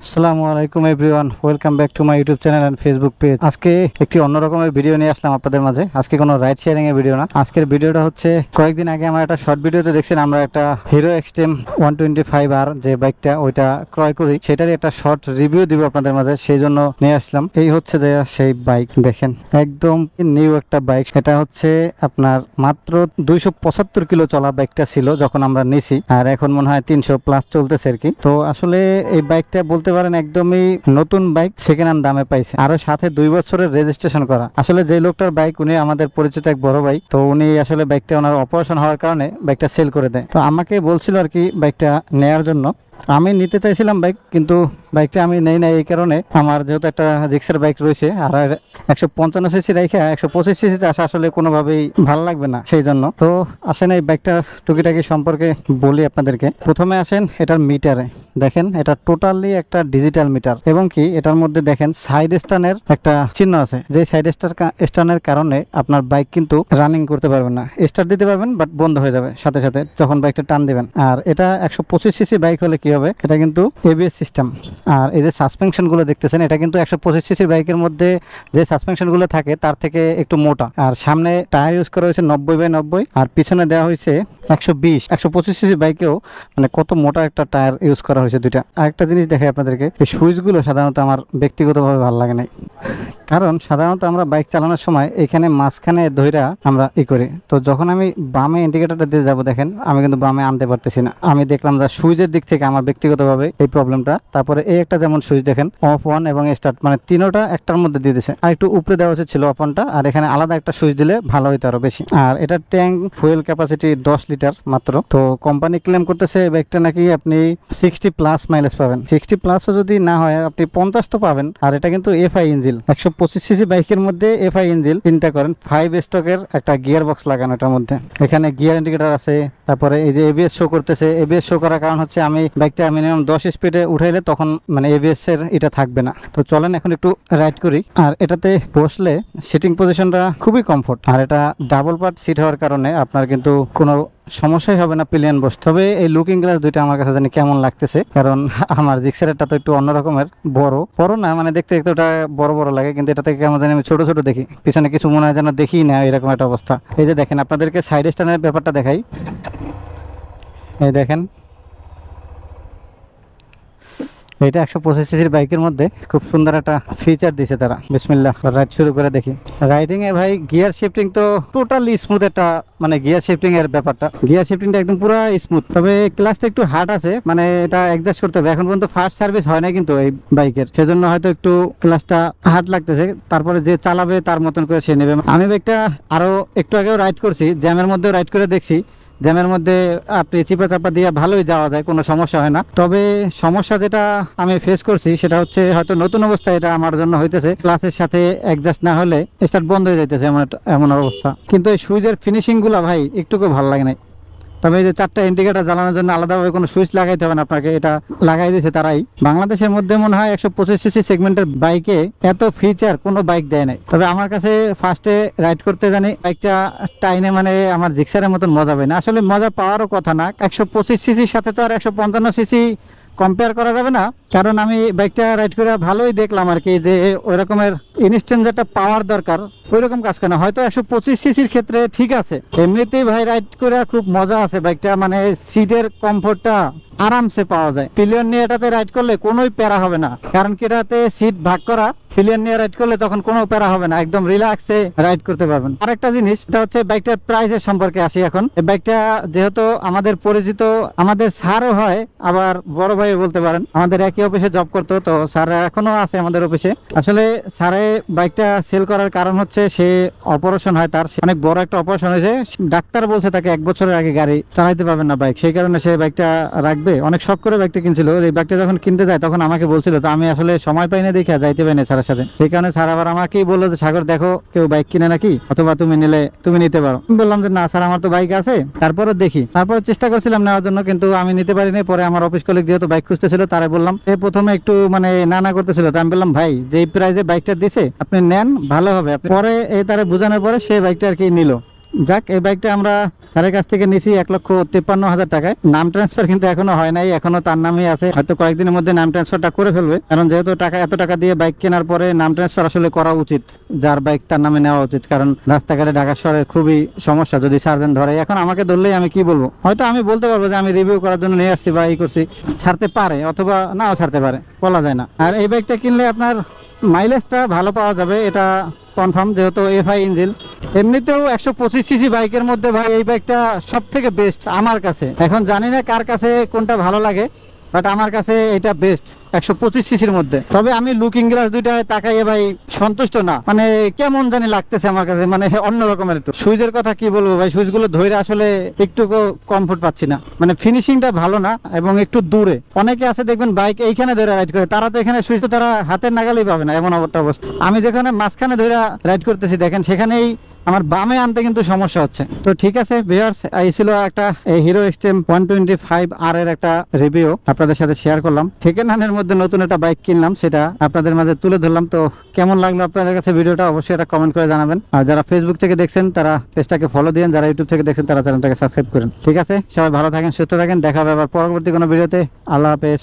আসসালামু আলাইকুম everyone, welcome back to my YouTube channel and Facebook page. আজকে একটি অন্য রকমের ভিডিও নিয়ে আসলাম আপনাদের মাঝে। আজকে কোনো রাইড শেয়ারিং এর ভিডিও না। আজকের ভিডিওটা হচ্ছে কয়েকদিন আগে আমার একটা শর্ট ভিডিওতে দেখছেন আমরা একটা হিরো এক্সট্রিম 125R যে বাইকটা ওইটা ক্রয় করি, সেটারই একটা শর্ট রিভিউ দিব আপনাদের মাঝে, সেই জন্য নিয়ে আসলাম। এই হচ্ছে যে সেই বাইক, দেখেন একদম নিউ একটা বাইক। এটা হচ্ছে আপনার মাত্র 275 কিলো চলা বাইকটা ছিল যখন আমরা নিছি, আর এখন মনে হয় 300 প্লাস চলতেছে আর কি। তো আসলে এই বাইকটা বলতে পারেন একদমই নতুন বাইক, সেকেন্ড হ্যান্ড দামে পাইছে, আরো সাথে 2 বছরের রেজিস্ট্রেশন করা। আসলে যে লোকটার বাইক, উনি আমাদের পরিচিত এক বড় ভাই। তো উনি আসলে বাইকটা ওনার অপারেশন হওয়ার কারণে বাইকটা সেল করে দেয়। তো আমাকে বলছিল আর কি বাইকটা নেয়ার জন্য। আমি নিতে চাইছিলাম বাইক, কিন্তু বাইকটা আমি নেই না এই কারণে, আমার যেহেতু একটা জিক্সার বাইক রয়েছে আর 155 সিসি রাইখা 125 সিসিতে আসা আসলে কোনোভাবেই ভালো লাগবে না, সেই জন্য। তো আসেন এই বাইকটার টুকিটাকি সম্পর্কে বলি আপনাদেরকে। প্রথমে আসেন এটার মিটারে, দেখেন এটা টোটালি একটা ডিজিটাল মিটার, এবং কি এটার মধ্যে দেখেন সাইড স্ট্যান্ডের একটা চিহ্ন আছে, যে সাইড স্ট্যান্ডের কারণে আপনার বাইক কিন্তু রানিং করতে পারবেন না। স্টার্ট দিতে পারবেন বাট বন্ধ হয়ে যাবে সাথে সাথে যখন বাইকটা টান দিবেন। আর এটা 125 সিসি বাইক হলে কি হবে, এটা কিন্তু এবিএস সিস্টেম। আর এই যে সাসপেনশন গুলো দেখতেছেন, এটা কিন্তু 125 সিসির বাইকের মধ্যে যে সাসপেনশন গুলো থাকে তার থেকে একটু মোটা। আর সামনে টায়ার ইউজ করা হয়েছে 90/90, আর পিছনে দেওয়া হয়েছে 120। 125 সিসি বাইকেও মানে কত মোটা একটা টায়ার ইউজ করা হয়েছে দুইটা। আরেকটা জিনিস দেখাই আপনাদেরকে, এই সুইচ গুলো সাধারণত আমার ব্যক্তিগতভাবে ভালো লাগে নাই, কারণ সাধারণত আমরা বাইক চালানোর সময় এখানে মাঝখানে ধইরা আমরা করি। তো যখন আমি বামে ইন্ডিকেটরটা দিয়ে যাবো, দেখেন আমি কিন্তু বামে আনতে পারতেছি না। আমি দেখলাম যে সুইচের দিক থেকে আমার ব্যক্তিগতভাবে এই প্রবলেমটা। তারপরে এই একটা যেমন সুইচ দেখেন, অফ অন এবং স্টার্ট, মানে তিনোটা একটার মধ্যে দিয়ে দিয়েছে। আর একটু উপরে দেওয়া উচিত ছিল অফ অনটা, আর এখানে আলাদা একটা সুইচ দিলে ভালো হইতো আরো বেশি। আর এটা ট্যাঙ্ক ফুয়েল ক্যাপাসিটি 10 লিটার মাত্র। তো কোম্পানি ক্লেম করতেছে এই বাইকটা নাকি আপনি 60 প্লাস মাইলেজ পাবেন। 60 প্লাসও যদি না হয় আপনি 50 তো পাবেন। আর এটা কিন্তু এফআই ইঞ্জিন, 125 সিসি বাইকের মধ্যে এফআই ইঞ্জিন। চিন্তা করেন 5 স্টকের একটা গিয়ার বক্স লাগানো এটার মধ্যে। এখানে গিয়ার ইন্ডিকেটর আছে, তারপরে এই যে এবিএস শো করতেছে। এবিএস শো করার কারণ হচ্ছে আমি বাইকটা মিনিমাম 10 স্পিডে উঠাইলে তখন মানে এবিএস এর এটা থাকবে না। তো চলেন এখন একটু রাইড করি। আর এটাতে বসলে সিটিং পজিশনটা খুবই কমফোর্ট, আর এটা ডাবল পার্ট সিট হওয়ার কারণে আপনার কিন্তু কোনো সমস্যাই হবে না পিলিয়ন বসতে। তবে এই লুকিং গ্লাস দুইটা আমার কাছে জানি কেমন লাগতেছে, কারণ আমার জিক্সারটা তো একটু অন্যরকমের বড় না, মানে দেখতে দেখতে ওটা বড় বড় লাগে, কিন্তু এটা থেকে কেমন জানি আমি ছোট ছোট দেখি। পিছনে কিছু মনে হয় যেন দেখি না, এরকম একটা অবস্থা। এই যে দেখেন, আপনাদেরকে সাইড স্ট্যান্ডের ব্যাপারটা দেখাই। এই দেখেন, এটা 125 সিসির বাইকের মধ্যে খুব সুন্দর একটা ফিচার দিয়েছে তারা। বিসমিল্লাহ, রাইড শুরু করে দেখি। রাইডিং এ ভাই গিয়ার শিফটিং তো টোটালি স্মুথ একটা, মানে গিয়ার শিফটিং এর ব্যাপারটা, গিয়ার শিফটিংটা একদম পুরো স্মুথ। তবে ক্লাসটা একটু হার্ড আছে, মানে এটা অ্যাডজাস্ট করতে হবে। এখন পর্যন্ত ফার্স্ট সার্ভিস হয় না কিন্তু এই বাইকের, সেজন্য হয়তো একটু ক্লাসটা হার্ড লাগতেছে। তারপরে যে চালাবে তার মতন করে সে নেবে। আমি বাইকটা আরো একটু আগেও রাইড করছি, জ্যামের মধ্যেও রাইড করে দেখছি। জ্যামের মধ্যে আপনি চিপা চাপা দিয়ে ভালোই যাওয়া যায়, কোনো সমস্যা হয় না। তবে সমস্যা যেটা আমি ফেস করছি সেটা হচ্ছে, হয়তো নতুন অবস্থায় এটা আমার জন্য হইতেছে, ক্লাসের সাথে অ্যাডজাস্ট না হলে স্টার্ট বন্ধ হয়ে যাইতেছে, এমন অবস্থা। কিন্তু এই সুইচের ফিনিশিং গুলা ভাই একটুকু ভালো লাগে নাই। তবে এই যে 4টা ইন্ডিকেটর জ্বালানোর জন্য আলাদাভাবে কোনো সুইচ লাগাইতে হবে না আপনাকে, এটা লাগাই দিয়েছে তারাই। বাংলাদেশের মধ্যে মনে হয় 125 সিসি সেগমেন্টের বাইকে এত ফিচার কোনো বাইক দেয় নাই। তবে আমার কাছে ফার্স্টে রাইড করতে জানি বাইকটা টাইনে, মানে আমার জিক্সারের মতন মজা পাই না। আসলে মজা পাওয়ারও কথা না, 125 সিসির সাথে তো আর 155 সিসি কম্পেয়ার করা যাবে না। কারণ আমি বাইকটা রাইড করে ভালোই দেখলাম আর কি, যে ওই রকমের ইনস্ট্যান্ট যেটা পাওয়ার দরকার ওই রকম কাজ করে না। হয়তো 125 সিসির ক্ষেত্রে ঠিক আছে, এমনিতেই ভাই রাইড করে খুব মজা আছে বাইকটা, মানে সিটের কমফোর্টটা আরামসে পাওয়া যায়। পিলিয়ন নিয়ে এটাতে রাইড করলে কোনোই প্যারা হবে না, কারণ কি এটাতে সিট ভাগ করা। পিলিয়ন নিয়ে রাইড করলে তখন কোনো প্যারা হবে না, একদম রিল্যাক্সে রাইড করতে পারবেন। আরেকটা জিনিস, এটা হচ্ছে বাইকটার প্রাইসের সম্পর্কে আসি এখন। এই বাইকটা যেহেতু আমাদের পরিচিত, আমাদের স্যারও হয় আবার বড় ভাই বলতে পারেন, আমাদের একই অফিসে জব করতো, তো স্যার এখনো আছে আমাদের অফিসে। আসলে স্যারে বাইকটা সেল করার কারণ হচ্ছে সে অপারেশন হয়, তার অনেক বড় একটা অপারেশন হয়েছে। ডাক্তার বলছে তাকে 1 বছরের আগে গাড়ি চালাইতে পারবেন না বাইক, সেই কারণে সে বাইকটা রাখবে। অনেক শখ করে বাইকটা কিনছিল। এই বাইকটা যখন কিনতে যায় তখন আমাকে বলছিল, তো আমি আসলে সময় পাই না দেখে যাইতে পারি না স্যারের সাথে। সেই কারণে স্যার আবার আমাকেই বললো যে সাগর দেখো কেউ বাইক কিনে নাকি, অথবা তুমি নিলে তুমি নিতে পারো। বললাম যে না স্যার, আমার তো বাইক আছে, তারপরে দেখি। তারপরে চেষ্টা করছিলাম নেওয়ার জন্য, কিন্তু আমি নিতে পারিনি। পরে আমার অফিস কলিগ যেহেতু বাইক খুঁজতেছিল, তারে বললাম। প্রথমে একটু মানে না করতেছিল, তো আমি বললাম ভাই যেই প্রাইসে বাইকটা দিছে আপনি নেন, ভালো হবে। পরে এই তারে বোঝানোর পরে সে বাইকটা আর কি নিল। যাক, এই বাইকটা আমরা স্যারের কাছ থেকে নিয়েছি 1,53,000 টাকায়। নাম ট্রান্সফার কিন্তু এখনো হয় নাই, এখনো তার নামই আছে। হয়তো কয়েকদিনের মধ্যে নাম ট্রান্সফারটা করে ফেলবে, কারণ যেহেতু এত টাকা দিয়ে বাইক কেনার পরে নাম ট্রান্সফার আসলে করা উচিত, যার বাইক তার নামে নেওয়া উচিত। কারণ রাস্তাঘাটে ঢাকা শহরে খুবই সমস্যা যদি সার্জেন ধরে। এখন আমাকে ধরলেই আমি কি বলবো, হয়তো আমি বলতে পারবো যে আমি রিভিউ করার জন্য নিয়ে আসছি বা এই করছি, ছাড়তে পারে অথবা নাও ছাড়তে পারে, বলা যায় না। আর এই বাইকটা কিনলে আপনার মাইলেজটা ভালো পাওয়া যাবে, এটা কনফার্ম, যেহেতু এফআই ইঞ্জিন। এমনিতেও 125 সিসি বাইকের মধ্যে ভাই এই বাইকটা সব থেকে বেস্ট আমার কাছে। এখন জানি না কার কাছে কোনটা ভালো লাগে, বাট আমার কাছে এটা বেস্ট 125 সিসির মধ্যে। তবে আমি লুকিং গ্লাস দুইটায় তাকাইয়ে ভাই সন্তুষ্ট না, মানে কেমন জানি লাগতেছে আমার কাছে, মানে অন্যরকমের। একটু সুইচের কথা কি বলবো ভাই, সুইচগুলো ধরে আসলে একটু কমফোর্ট পাচ্ছি না, মানে ফিনিশিংটা ভালো না এবং একটু দূরে। অনেকে আছে দেখবেন বাইক এইখানে ধরে রাইড করে, তারা তো এখানে সুইচ তো তারা হাতের নাগালেই পাবে না, এমন একটা অবস্থা। আমি যেখানে মাঝখানে ধরে রাইড করতেছি দেখেন, সেখানেই আমার বামে আনতে কিন্তু সমস্যা হচ্ছে। তো ঠিক আছে ভিউয়ার্স, এই ছিল একটা হিরো এক্সট্রিম 125R এর একটা রিভিউ আপনাদের সাথে শেয়ার করলাম। সেকেন্ড হ্যান্ডের মধ্যে নতুন একটা বাইক কিনলাম, সেটা আপনাদের মাঝে তুলে ধরলাম। তো কেমন লাগলো আপনাদের কাছে ভিডিওটা অবশ্যই একটা কমেন্ট করে জানাবেন। আর যারা ফেসবুক থেকে দেখছেন তারা পেজটাকে ফলো দিন, যারা ইউটিউব থেকে দেখছেন তারা চ্যানেলটাকে সাবস্ক্রাইব করেন। ঠিক আছে, সবাই ভালো থাকেন, সুস্থ থাকেন, দেখা হবে আবার পরবর্তী কোনো ভিডিওতে। আল্লাহ হাফেজ।